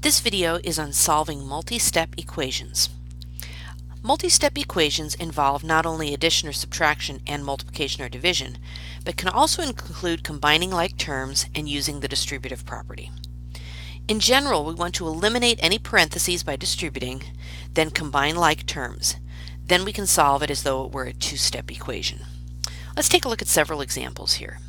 This video is on solving multi-step equations. Multi-step equations involve not only addition or subtraction and multiplication or division, but can also include combining like terms and using the distributive property. In general, we want to eliminate any parentheses by distributing, then combine like terms. Then we can solve it as though it were a two-step equation. Let's take a look at several examples here.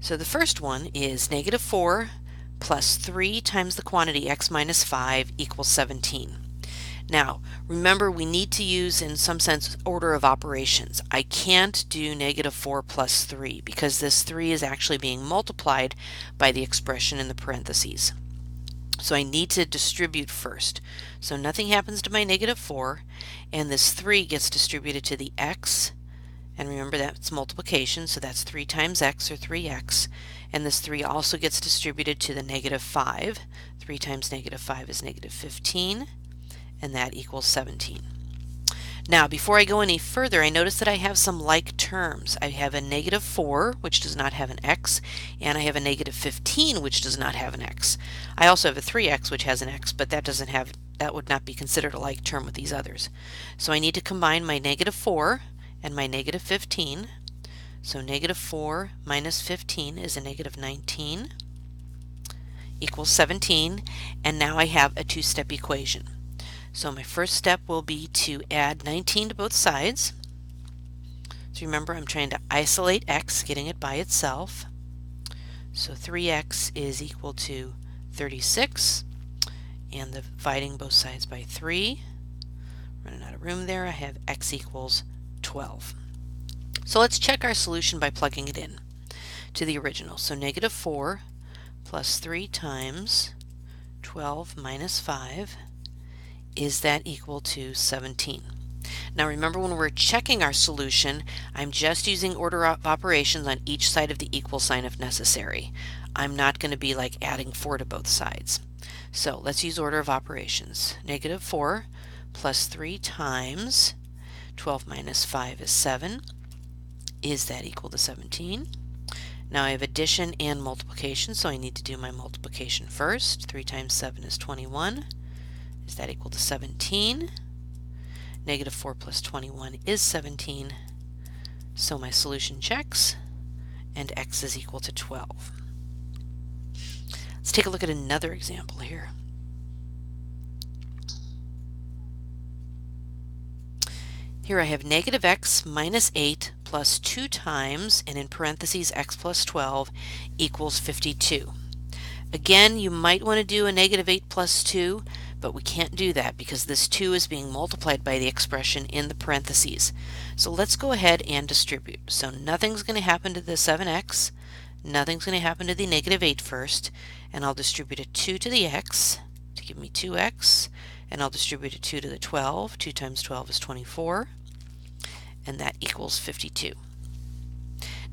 So the first one is negative 4 plus 3 times the quantity x minus 5 equals 17. Now, remember, we need to use, in some sense, order of operations. I can't do negative 4 plus 3 because this 3 is actually being multiplied by the expression in the parentheses. So I need to distribute first. So nothing happens to my negative 4, and this 3 gets distributed to the x. And remember, that's multiplication, so that's 3 times x, or 3x. And this 3 also gets distributed to the negative 5. 3 times negative 5 is negative 15, and that equals 17. Now, before I go any further, I notice that I have some like terms. I have a negative 4, which does not have an x, and I have a negative 15, which does not have an x. I also have a 3x, which has an x, but that would not be considered a like term with these others. So I need to combine my negative 4 and my negative 15. So negative 4 minus 15 is a negative 19 equals 17, and now I have a two-step equation. So my first step will be to add 19 to both sides. So remember, I'm trying to isolate x, getting it by itself. So 3x is equal to 36, and dividing both sides by 3. Running out of room there, I have x equals 12. So let's check our solution by plugging it in to the original. So negative 4 plus 3 times 12 minus 5, is that equal to 17? Now remember, when we're checking our solution, I'm just using order of operations on each side of the equal sign if necessary. I'm not going to be like adding 4 to both sides. So let's use order of operations. Negative 4 plus 3 times 12 minus 5 is 7. Is that equal to 17? Now I have addition and multiplication, so I need to do my multiplication first. 3 times 7 is 21. Is that equal to 17? Negative 4 plus 21 is 17. So my solution checks, and x is equal to 12. Let's take a look at another example here. Here I have negative x minus 8 plus 2 times, and in parentheses, x plus 12 equals 52. Again, you might want to do a negative 8 plus 2, but we can't do that because this 2 is being multiplied by the expression in the parentheses. So let's go ahead and distribute. So nothing's going to happen to the 7x, nothing's going to happen to the negative 8 first, and I'll distribute a 2 to the x to give me 2x, and I'll distribute a 2 to the 12. 2 times 12 is 24, and that equals 52.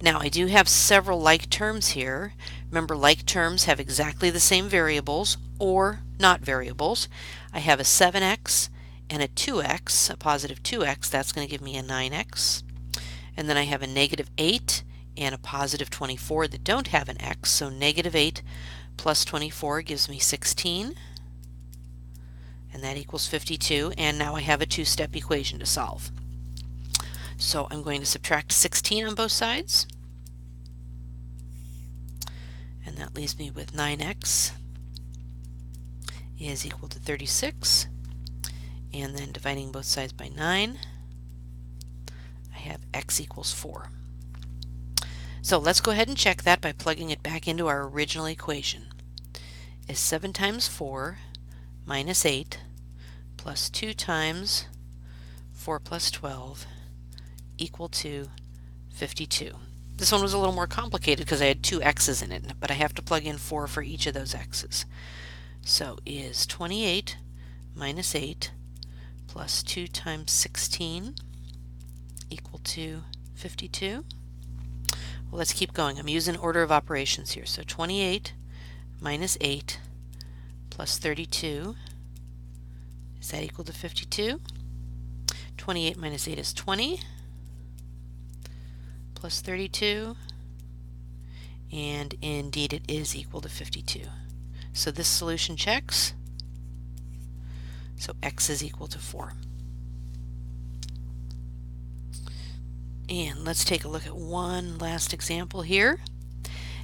Now I do have several like terms here. Remember, like terms have exactly the same variables or not variables. I have a 7x and a 2x, a positive 2x, that's going to give me a 9x. And then I have a negative 8 and a positive 24 that don't have an x, so negative 8 plus 24 gives me 16, and that equals 52, and now I have a two-step equation to solve. So I'm going to subtract 16 on both sides, and that leaves me with 9x is equal to 36, and then dividing both sides by 9, I have x equals 4. So let's go ahead and check that by plugging it back into our original equation. Is 7 times 4 minus 8 plus 2 times 4 plus 12 equal to 52. This one was a little more complicated because I had 2 x's in it, but I have to plug in 4 for each of those x's. So is 28 minus 8 plus 2 times 16 equal to 52? Well, let's keep going. I'm using order of operations here. So 28 minus 8 plus 32, is that equal to 52? 28 minus 8 is 20. Plus 32, and indeed it is equal to 52. So this solution checks. So x is equal to 4. And let's take a look at one last example here.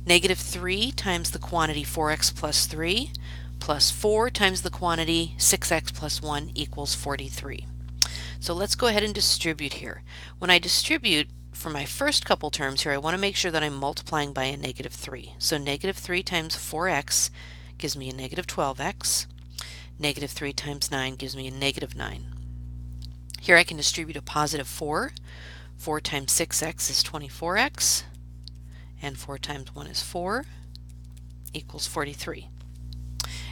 Negative 3 times the quantity 4x plus 3 plus 4 times the quantity 6x plus 1 equals 43. So let's go ahead and distribute here. When I distribute for my first couple terms here, I want to make sure that I'm multiplying by a negative 3. So negative 3 times 4x gives me a negative 12x. Negative 3 times 9 gives me a negative 9. Here I can distribute a positive 4. 4 times 6x is 24x. And 4 times 1 is 4 equals 43.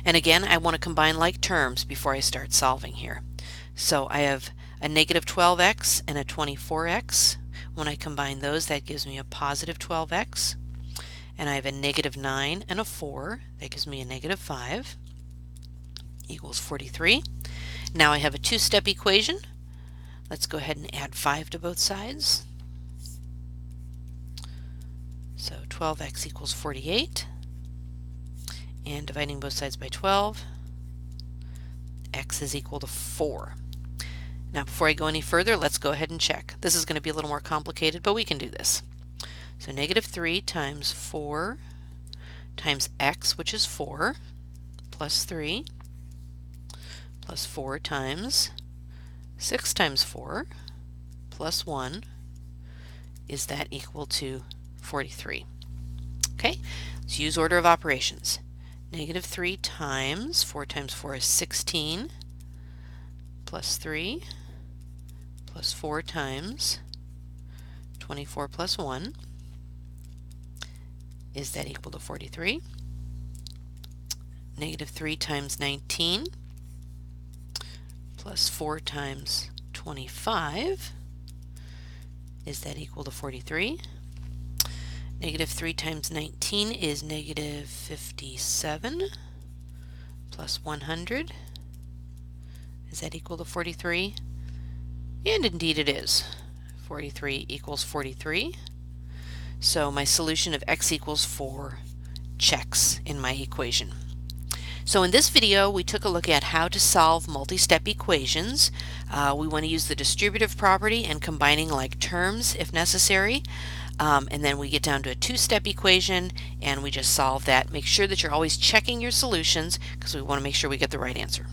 And again, I want to combine like terms before I start solving here. So I have a negative 12x and a 24x. When I combine those, that gives me a positive 12x. And I have a negative 9 and a 4. That gives me a negative 5 equals 43. Now I have a two-step equation. Let's go ahead and add 5 to both sides. So 12x equals 48. And dividing both sides by 12, x is equal to 4. Now before I go any further, let's go ahead and check. This is going to be a little more complicated, but we can do this. So negative 3 times 4 times x, which is 4, plus 3, plus 4 times 6 times 4, plus 1, is that equal to 43? Okay, let's use order of operations. Negative 3 times 4 is 16, plus 3, plus 4 times 24 plus 1. Is that equal to 43? Negative 3 times 19, plus 4 times 25. Is that equal to 43? Negative 3 times 19 is negative 57 plus 100. Is that equal to 43? And indeed it is. 43 equals 43. So my solution of x equals 4 checks in my equation. So in this video, we took a look at how to solve multi-step equations. We want to use the distributive property and combining like terms if necessary. And then we get down to a two-step equation and we just solve that. Make sure that you're always checking your solutions because we want to make sure we get the right answer.